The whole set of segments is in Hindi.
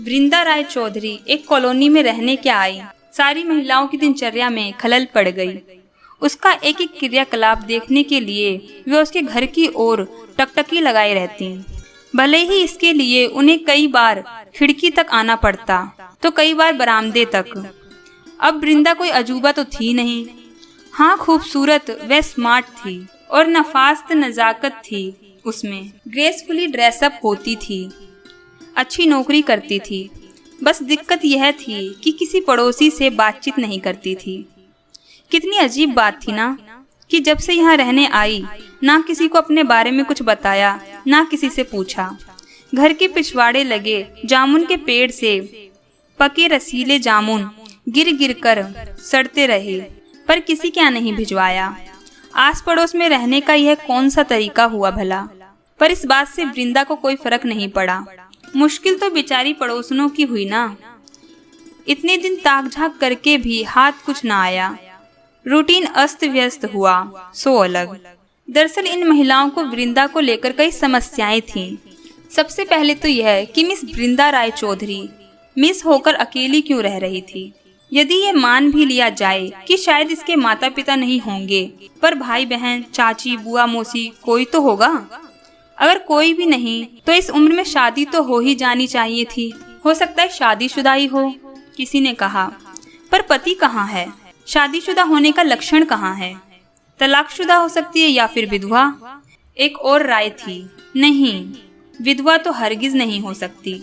वृंदा राय चौधरी एक कॉलोनी में रहने क्या आई, सारी महिलाओं की दिनचर्या में खलल पड़ गई। उसका एक एक क्रियाकलाप देखने के लिए वे उसके घर की ओर टकटकी लगाए रहती। भले ही इसके लिए उन्हें कई बार खिड़की तक आना पड़ता तो कई बार बरामदे तक। अब वृंदा कोई अजूबा तो थी नहीं। हाँ, खूबसूरत व स्मार्ट थी और नफास्त नजाकत थी उसमें। ग्रेसफुली ड्रेसअप होती थी, अच्छी नौकरी करती थी। बस दिक्कत यह थी कि किसी पड़ोसी से बातचीत नहीं करती थी। कितनी अजीब बात थी ना कि जब से यहाँ रहने आई ना किसी को अपने बारे में कुछ बताया, ना किसी से पूछा। घर के पिछवाड़े लगे जामुन के पेड़ से पके रसीले जामुन गिर गिर कर सड़ते रहे, पर किसी क्या नहीं भिजवाया। आस पड़ोस में रहने का यह कौन सा तरीका हुआ भला? पर इस बात से वृंदा को कोई फर्क नहीं पड़ा। मुश्किल तो बेचारी पड़ोसनों की हुई ना। इतने दिन ताक झाक करके भी हाथ कुछ ना आया। रूटीन अस्त व्यस्त हुआ, सो अलग। दरअसल इन महिलाओं को वृंदा को लेकर कई समस्याएं थीं। सबसे पहले तो यह कि मिस वृंदा राय चौधरी मिस होकर अकेली क्यों रह रही थी। यदि ये मान भी लिया जाए कि शायद इसके माता पिता नहीं होंगे, पर भाई बहन, चाची, बुआ, मौसी कोई तो होगा। अगर कोई भी नहीं तो इस उम्र में शादी तो हो ही जानी चाहिए थी। हो सकता है शादीशुदा ही हो, किसी ने कहा। पर पति कहाँ है? शादीशुदा होने का लक्षण कहाँ है? तलाकशुदा हो सकती है या फिर विधवा। एक और राय थी, नहीं, विधवा तो हरगिज नहीं हो सकती।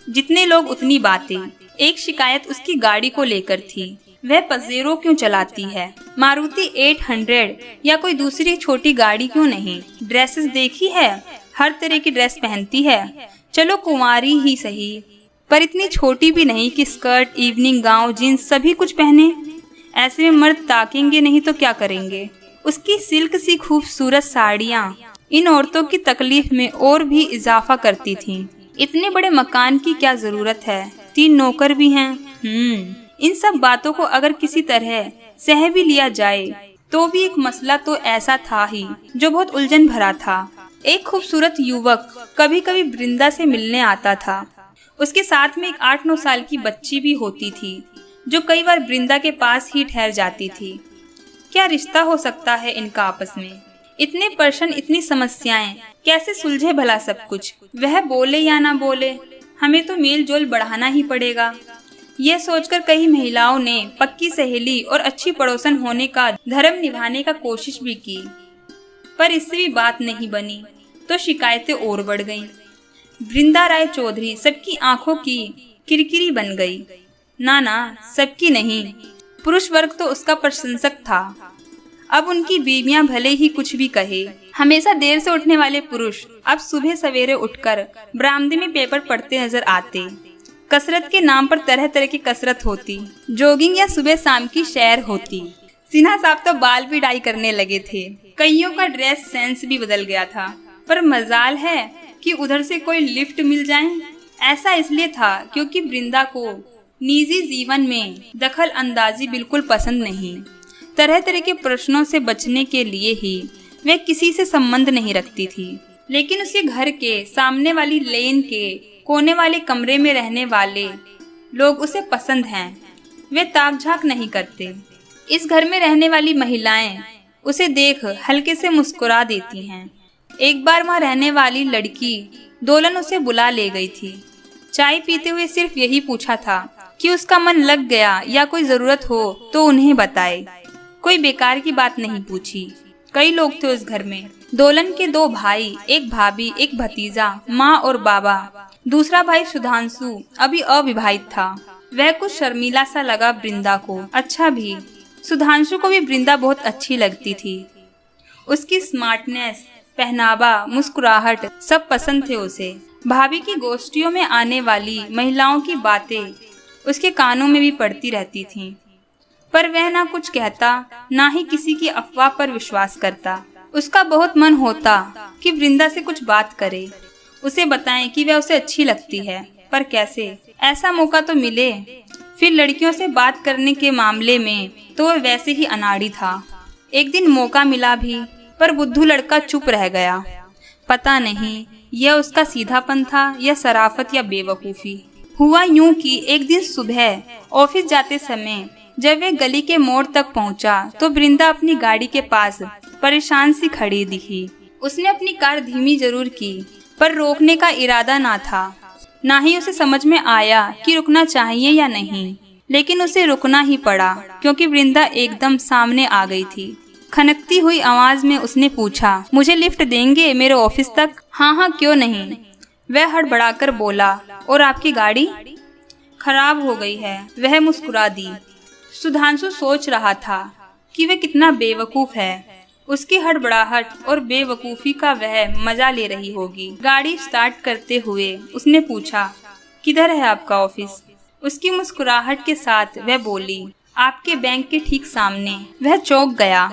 जितने लोग उतनी बातें। एक शिकायत उसकी गाड़ी को लेकर थी। वह पजेरो क्यों चलाती है? मारुति 800 या कोई दूसरी छोटी गाड़ी क्यों नहीं? ड्रेसेस देखी है, हर तरह की ड्रेस पहनती है। चलो कुंवारी ही सही, पर इतनी छोटी भी नहीं कि स्कर्ट, इवनिंग गाउन, जीन्स सभी कुछ पहने। ऐसे में मर्द ताकेंगे नहीं तो क्या करेंगे? उसकी सिल्क सी खूबसूरत साड़ियाँ इन औरतों की तकलीफ में और भी इजाफा करती थीं। इतने बड़े मकान की क्या जरूरत है? 3 नौकर भी हैं। इन सब बातों को अगर किसी तरह सह भी लिया जाए तो भी एक मसला तो ऐसा था ही जो बहुत उलझन भरा था। एक खूबसूरत युवक कभी कभी वृंदा से मिलने आता था। उसके साथ में एक 8-9 साल की बच्ची भी होती थी जो कई बार वृंदा के पास ही ठहर जाती थी। क्या रिश्ता हो सकता है इनका आपस में? इतने प्रश्न, इतनी समस्याएं, कैसे सुलझे भला सब कुछ? वह बोले या ना बोले, हमें तो मेल जोल बढ़ाना ही पड़ेगा। यह सोचकर कई महिलाओं ने पक्की सहेली और अच्छी पड़ोसन होने का धर्म निभाने का कोशिश भी की, पर इससे भी बात नहीं बनी तो शिकायतें और बढ़ गईं। वृंदा राय चौधरी सबकी आंखों की किरकिरी बन गई। ना, सबकी नहीं, पुरुष वर्ग तो उसका प्रशंसक था। अब उनकी बीवियां भले ही कुछ भी कहे, हमेशा देर से उठने वाले पुरुष अब सुबह सवेरे उठकर बरामदे में पेपर पढ़ते नजर आते। कसरत के नाम पर तरह तरह की कसरत होती, जॉगिंग या सुबह शाम की सैर होती। सिन्हा साहब तो बाल भी डाई करने लगे थे। कईयों का ड्रेस सेंस भी बदल गया था, पर मजाल है कि उधर से कोई लिफ्ट मिल जाए। ऐसा इसलिए था क्योंकि वृंदा को निजी जीवन में दखल अंदाजी बिल्कुल पसंद नहीं। तरह तरह के प्रश्नों से बचने के लिए ही वे किसी से संबंध नहीं रखती थी। लेकिन उसके घर के सामने वाली लेन के कोने वाले कमरे में रहने वाले लोग उसे पसंद हैं। वे ताक झाक नहीं करते। इस घर में रहने वाली महिलाएं उसे देख हल्के से मुस्कुरा देती हैं। एक बार वहाँ रहने वाली लड़की दोलन उसे बुला ले गई थी। चाय पीते हुए सिर्फ यही पूछा था कि उसका मन लग गया या कोई जरूरत हो तो उन्हें बताए। कोई बेकार की बात नहीं पूछी। कई लोग थे उस घर में। दोलन के 2 भाई, एक भाभी, एक भतीजा, माँ और बाबा। दूसरा भाई सुधांशु अभी अविवाहित था। वह कुछ शर्मीला सा लगा वृंदा को। अच्छा भी, सुधांशु को भी वृंदा बहुत अच्छी लगती थी। उसकी स्मार्टनेस, पहनावा, मुस्कुराहट सब पसंद थे उसे। भाभी की गोष्ठियों में आने वाली महिलाओं की बातें उसके कानों में भी पड़ती रहती थीं, पर वह ना कुछ कहता, ना ही किसी की अफवाह पर विश्वास करता। उसका बहुत मन होता कि वृंदा से कुछ बात करे, उसे बताएं कि वह उसे अच्छी लगती है, पर कैसे? ऐसा मौका तो मिले। फिर लड़कियों से बात करने के मामले में तो वह वैसे ही अनाड़ी था। एक दिन मौका मिला भी, पर बुद्धू लड़का चुप रह गया। पता नहीं यह उसका सीधापन था या शराफत या बेवकूफ़ी। हुआ यूं कि एक दिन सुबह ऑफिस जाते समय जब वह गली के मोड़ तक पहुंचा तो वृंदा अपनी गाड़ी के पास परेशान सी खड़ी दिखी। उसने अपनी कार धीमी जरूर की पर रोकने का इरादा ना था। ना ही उसे समझ में आया कि रुकना चाहिए या नहीं, लेकिन उसे रुकना ही पड़ा क्योंकि वृंदा एकदम सामने आ गई थी। खनकती हुई आवाज में उसने पूछा, मुझे लिफ्ट देंगे मेरे ऑफिस तक? हाँ हाँ क्यों नहीं, वह हड़बड़ाकर बोला। और आपकी गाड़ी? खराब हो गई है, वह मुस्कुरा दी। सुधांशु सोच रहा था कि वह कितना बेवकूफ है। उसकी हड़बड़ाहट और बेवकूफी का वह मजा ले रही होगी। गाड़ी स्टार्ट करते हुए उसने पूछा, किधर है आपका ऑफिस? उसकी मुस्कुराहट के साथ वह बोली, आपके बैंक के ठीक सामने। वह चौंक गया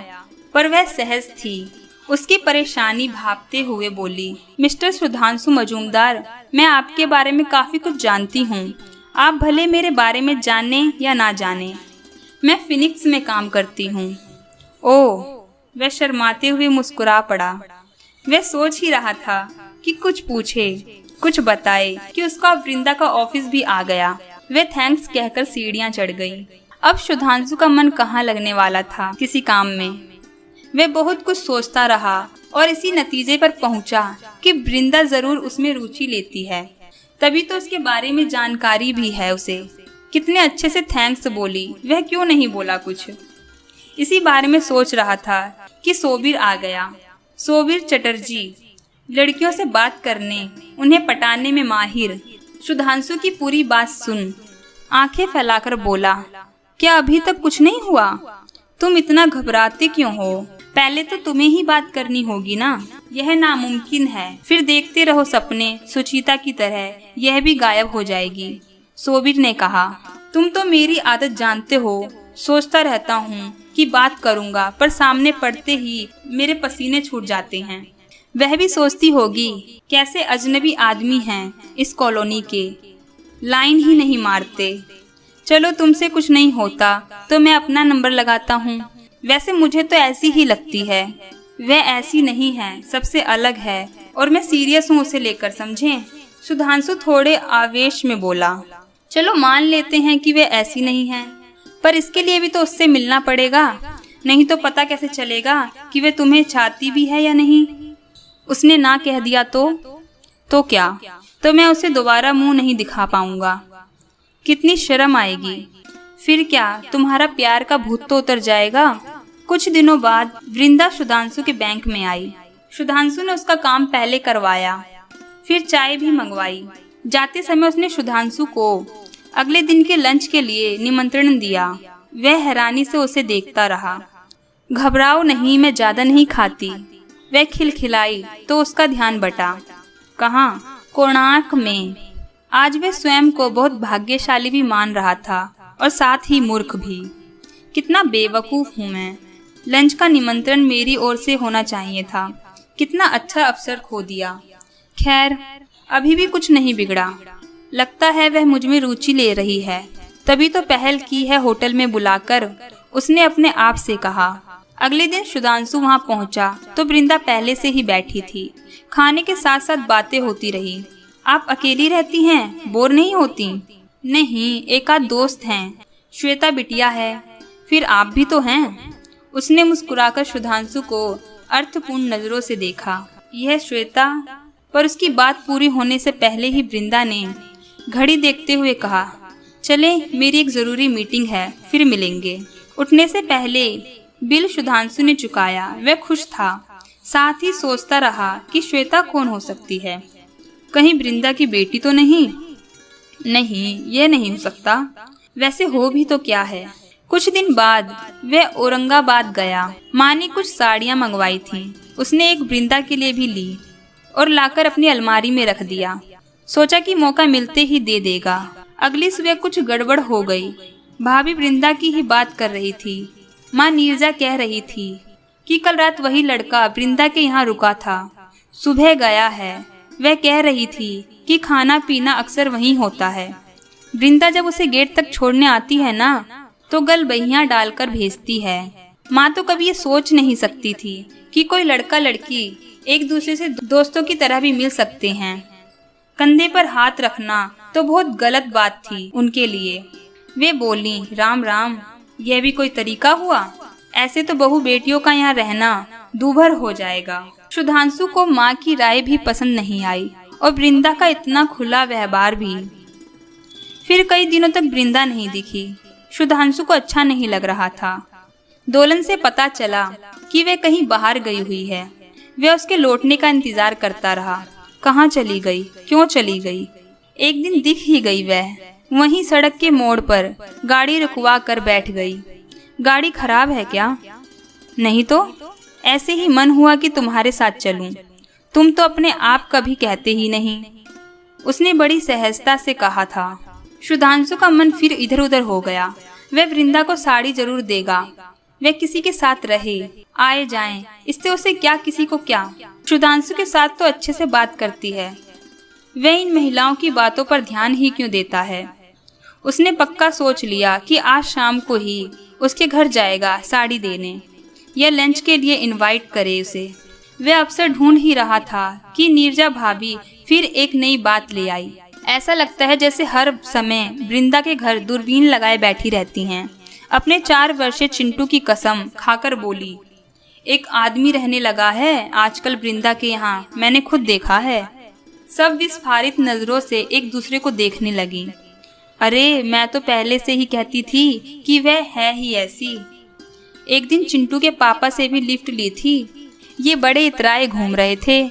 पर वह सहज थी। उसकी परेशानी भांपते हुए बोली, मिस्टर सुधांशु मजूमदार, मैं आपके बारे में काफी कुछ जानती हूँ। आप भले मेरे बारे में जाने या ना जाने, मैं फिनिक्स में काम करती हूँ। ओह, वह शर्माते हुए मुस्कुरा पड़ा। वह सोच ही रहा था कि कुछ पूछे, कुछ बताए कि उसका वृंदा का ऑफिस भी आ गया। वह थैंक्स कहकर सीढ़ियां चढ़ गई। अब सुधांशु का मन कहाँ लगने वाला था किसी काम में। वह बहुत कुछ सोचता रहा और इसी नतीजे पर पहुंचा कि वृंदा जरूर उसमें रुचि लेती है, तभी तो उसके बारे में जानकारी भी है उसे। कितने अच्छे से थैंक्स बोली, वह क्यों नहीं बोला कुछ। इसी बारे में सोच रहा था कि सोबिर आ गया। सोबिर चटर्जी लड़कियों से बात करने, उन्हें पटाने में माहिर। सुधांशु की पूरी बात सुन आंखें फैलाकर बोला, क्या अभी तक कुछ नहीं हुआ? तुम इतना घबराते क्यों हो? पहले तो तुम्हें ही बात करनी होगी ना। यह नामुमकिन है, फिर देखते रहो सपने, सुचिता की तरह यह भी गायब हो जाएगी। सोबिर ने कहा, तुम तो मेरी आदत जानते हो, सोचता रहता हूँ कि बात करूँगा पर सामने पड़ते ही मेरे पसीने छूट जाते हैं। वह भी सोचती होगी कैसे अजनबी आदमी हैं इस कॉलोनी के, लाइन ही नहीं मारते। चलो तुमसे कुछ नहीं होता तो मैं अपना नंबर लगाता हूँ। वैसे मुझे तो ऐसी ही लगती है। वह ऐसी नहीं है, सबसे अलग है और मैं सीरियस हूँ उसे लेकर, समझे? सुधांशु थोड़े आवेश में बोला, चलो मान लेते हैं कि वह ऐसी नहीं है, पर इसके लिए भी तो उससे मिलना पड़ेगा, नहीं तो पता कैसे चलेगा कि वह तुम्हें चाहती भी है या नहीं। उसने ना कह दिया तो क्या? तो मैं उसे दोबारा मुंह नहीं दिखा पाऊंगा। कितनी शर्म आएगी। फिर क्या, तुम्हारा प्यार का भूत तो उतर जाएगा। कुछ दिनों बाद वृंदा सुधांशु के बैंक में आई। सुधांशु ने उसका काम पहले करवाया, फिर चाय भी मंगवाई। जाते समय उसने सुधांशु को अगले दिन के लंच के लिए निमंत्रण दिया। वह हैरानी से उसे देखता रहा। घबराओ नहीं, मैं ज्यादा नहीं खाती। वह खिलखिलाई तो उसका ध्यान बटा। कहाँ? कोणार्क में। आज वह स्वयं को बहुत भाग्यशाली भी मान रहा था और साथ ही मूर्ख भी। कितना बेवकूफ हूँ मैं। लंच का निमंत्रण मेरी ओर से होना चाहिए था। कितना अच्छा अवसर खो दिया। खैर, अभी भी कुछ नहीं बिगड़ा। लगता है वह मुझ में रुचि ले रही है, तभी तो पहल की है होटल में बुलाकर, उसने अपने आप से कहा। अगले दिन सुधांशु वहाँ पहुँचा तो वृंदा पहले से ही बैठी थी। खाने के साथ साथ बातें होती रही। आप अकेली रहती हैं, बोर नहीं होती? नहीं, एक आध दोस्त हैं, श्वेता बिटिया है। फिर आप भी तो हैं। उसने मुस्कुराकर सुधांशु को अर्थपूर्ण नजरों से देखा। यह श्वेता? पर उसकी बात पूरी होने से पहले ही वृंदा ने घड़ी देखते हुए कहा, चले, मेरी एक जरूरी मीटिंग है, फिर मिलेंगे। उठने से पहले बिल सुधांशु ने चुकाया। वह खुश था, साथ ही सोचता रहा कि श्वेता कौन हो सकती है। कहीं वृंदा की बेटी तो नहीं? नहीं, ये नहीं हो सकता। वैसे हो भी तो क्या है। कुछ दिन बाद वह औरंगाबाद गया। माँ ने कुछ साड़ियाँ मंगवाई थी। उसने एक वृंदा के लिए भी ली और लाकर अपनी अलमारी में रख दिया। सोचा कि मौका मिलते ही दे देगा। अगली सुबह कुछ गड़बड़ हो गई। भाभी वृंदा की ही बात कर रही थी। माँ नीरजा कह रही थी कि कल रात वही लड़का वृंदा के यहाँ रुका था, सुबह गया है। वह कह रही थी कि खाना पीना अक्सर वहीं होता है। वृंदा जब उसे गेट तक छोड़ने आती है ना, तो गल बहियां डालकर भेजती है। माँ तो कभी ये सोच नहीं सकती थी कि कोई लड़का लड़की एक दूसरे से दोस्तों की तरह भी मिल सकते हैं। कंधे पर हाथ रखना तो बहुत गलत बात थी उनके लिए। वे बोली, राम राम, यह भी कोई तरीका हुआ? ऐसे तो बहू बेटियों का यहाँ रहना दूभर हो जाएगा। सुधांशु को माँ की राय भी पसंद नहीं आई और वृंदा का इतना खुला व्यवहार भी। फिर कई दिनों तक वृंदा नहीं दिखी। सुधांशु को अच्छा नहीं लग रहा था। दोलन से पता चला कि वे कहीं बाहर गई हुई है। वह उसके लौटने का इंतजार करता रहा। कहाँ चली गई, क्यों चली गई? एक दिन दिख ही गई वह। वहीं सड़क के मोड़ पर गाड़ी रुकवा कर बैठ गई। गाड़ी खराब है क्या? नहीं तो ऐसे ही मन हुआ कि तुम्हारे साथ चलूं। तुम तो अपने आप कभी कहते ही नहीं, उसने बड़ी सहजता से कहा था। सुधांशु का मन फिर इधर उधर हो गया। वह वृंदा को साड़ी जरूर देगा। वह किसी के साथ रहे, आए जाएं, इससे उसे क्या, किसी को क्या। सुधांशु के साथ तो अच्छे से बात करती है। वह इन महिलाओं की बातों पर ध्यान ही क्यों देता है? उसने पक्का सोच लिया कि आज शाम को ही उसके घर जाएगा साड़ी देने या लंच के लिए इनवाइट करे उसे। वह अवसर ढूंढ ही रहा था कि नीरजा भाभी फिर एक नई बात ले आई। ऐसा लगता है जैसे हर समय वृंदा के घर दूरबीन लगाए बैठी रहती हैं। अपने 4 वर्षीय चिंटू की कसम खाकर बोली, एक आदमी रहने लगा है आजकल वृंदा के यहाँ, मैंने खुद देखा है। सब विस्फारित नजरों से एक दूसरे को देखने लगी। अरे मैं तो पहले से ही कहती थी कि वह है ही ऐसी। एक दिन चिंटू के पापा से भी लिफ्ट ली थी। ये बड़े इतराए घूम रहे थे।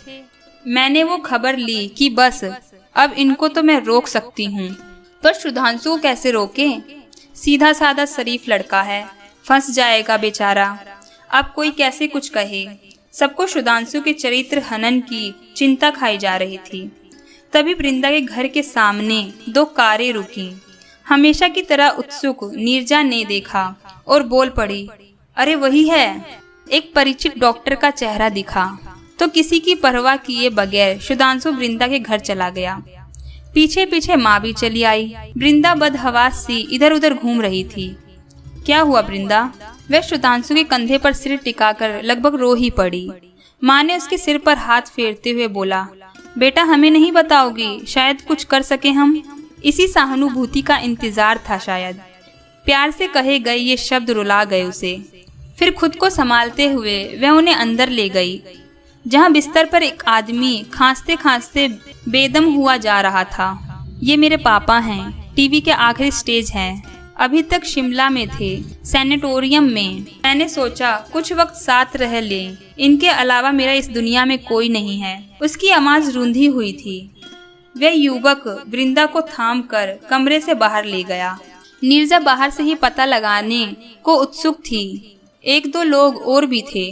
मैंने वो खबर ली कि बस अब इनको तो मैं रोक सकती हूँ, पर सुधांशु को कैसे रोके? सीधा साधा शरीफ लड़का है, फंस जाएगा बेचारा। अब कोई कैसे कुछ कहे? सबको सुधांशु के चरित्र हनन की चिंता खाई जा रही थी। तभी वृंदा के घर के सामने 2 कारें रुकी। हमेशा की तरह उत्सुक नीरजा ने देखा और बोल पड़ी, अरे वही है। एक परिचित डॉक्टर का चेहरा दिखा तो किसी की परवाह किए बगैर सुधांशु वृंदा के घर चला गया। पीछे पीछे माँ भी चली आई। वृंदा बदहवास सी इधर उधर घूम रही थी। क्या हुआ वृंदा? वह सुधांशु के कंधे पर सिर टिकाकर लगभग रो ही पड़ी। माँ ने उसके सिर पर हाथ फेरते हुए बोला, बेटा हमें नहीं बताओगी? शायद कुछ कर सके हम। इसी सहानुभूति का इंतजार था शायद। प्यार से कहे गए ये शब्द रुला गए उसे। फिर खुद को संभालते हुए वह उन्हें अंदर ले गई, जहां बिस्तर पर एक आदमी खांसते खांसते बेदम हुआ जा रहा था। ये मेरे पापा हैं, टीवी के आखिरी स्टेज हैं। अभी तक शिमला में थे, सैनिटोरियम में। मैंने सोचा कुछ वक्त साथ रह लें, इनके अलावा मेरा इस दुनिया में कोई नहीं है। उसकी आवाज रूंधी हुई थी। वह युवक वृंदा को थाम कर कमरे से बाहर ले गया। नीरजा बाहर से ही पता लगाने को उत्सुक थी। 1-2 लोग और भी थे,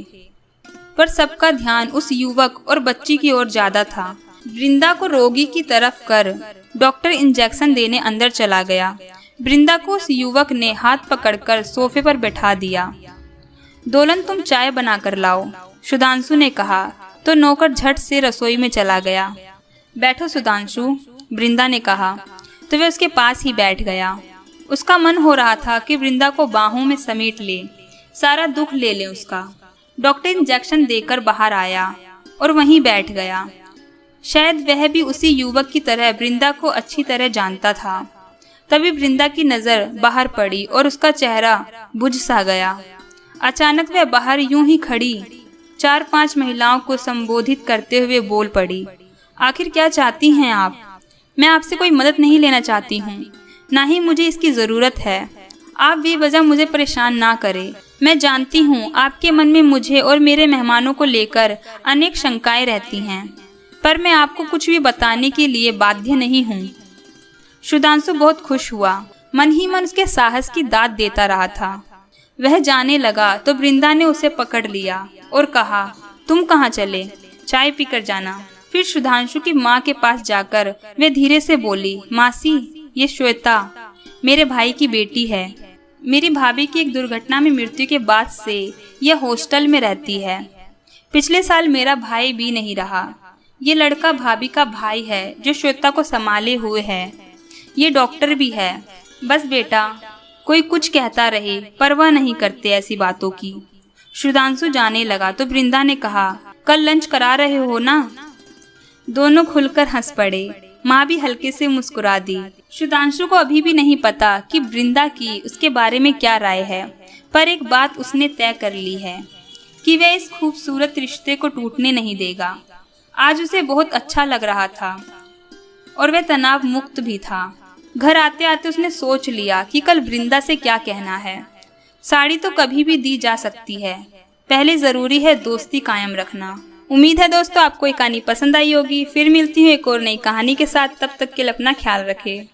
पर सबका ध्यान उस युवक और बच्ची की ओर ज्यादा था। वृंदा को रोगी की तरफ कर डॉक्टर इंजेक्शन देने अंदर चला गया। वृंदा को उस युवक ने हाथ पकड़कर सोफे पर बैठा दिया। दोलन तुम चाय बना कर लाओ, सुधांशु ने कहा तो नौकर झट से रसोई में चला गया। बैठो सुधांशु, वृंदा ने कहा तो वह उसके पास ही बैठ गया। उसका मन हो रहा था कि वृंदा को बाहों में समेट ले, सारा दुख ले ले उसका। डॉक्टर इंजेक्शन देकर बाहर आया और वहीं बैठ गया। शायद वह भी उसी युवक की तरह वृंदा को अच्छी तरह जानता था। तभी वृंदा की नजर बाहर पड़ी और उसका चेहरा बुझ सा गया। अचानक वह बाहर यूं ही खड़ी 4-5 महिलाओं को संबोधित करते हुए बोल पड़ी, आखिर क्या चाहती हैं आप? मैं आपसे कोई मदद नहीं लेना चाहती हूँ, ना ही मुझे इसकी जरूरत है। आप बेवजह मुझे परेशान ना करें। मैं जानती हूँ आपके मन में मुझे और मेरे मेहमानों को लेकर अनेक शंकाएं रहती हैं, पर मैं आपको कुछ भी बताने के लिए बाध्य नहीं हूँ। सुधांशु बहुत खुश हुआ। मन ही मन उसके साहस की दाद देता रहा था। वह जाने लगा तो वृंदा ने उसे पकड़ लिया और कहा, तुम कहाँ चले? चाय पीकर जाना। फिर सुधांशु की माँ के पास जाकर वे धीरे से बोली, मासी, ये श्वेता मेरे भाई की बेटी है। मेरी भाभी की एक दुर्घटना में मृत्यु के बाद से यह हॉस्टल में रहती है। पिछले साल मेरा भाई भी नहीं रहा। ये लड़का भाभी का भाई है जो श्वेता को संभाले हुए है। ये डॉक्टर भी है। बस बेटा, कोई कुछ कहता रहे, परवाह नहीं करते ऐसी बातों की। सुधांशु जाने लगा तो वृंदा ने कहा, कल लंच करा रहे हो ना? दोनों खुलकर हंस पड़े। माँ भी हल्के से मुस्कुरा दी। सुधांशु को अभी भी नहीं पता कि वृंदा की उसके बारे में क्या राय है, पर एक बात उसने तय कर ली है कि वह इस खूबसूरत रिश्ते को टूटने नहीं देगा। आज उसे बहुत अच्छा लग रहा था और वह तनाव मुक्त भी था। घर आते आते उसने सोच लिया कि कल वृंदा से क्या कहना है। साड़ी तो कभी भी दी जा सकती है, पहले जरूरी है दोस्ती कायम रखना। उम्मीद है दोस्तों आपको ये कहानी पसंद आई होगी। फिर मिलती हूँ एक और नई कहानी के साथ, तब तक के लिए अपना ख्याल रखें।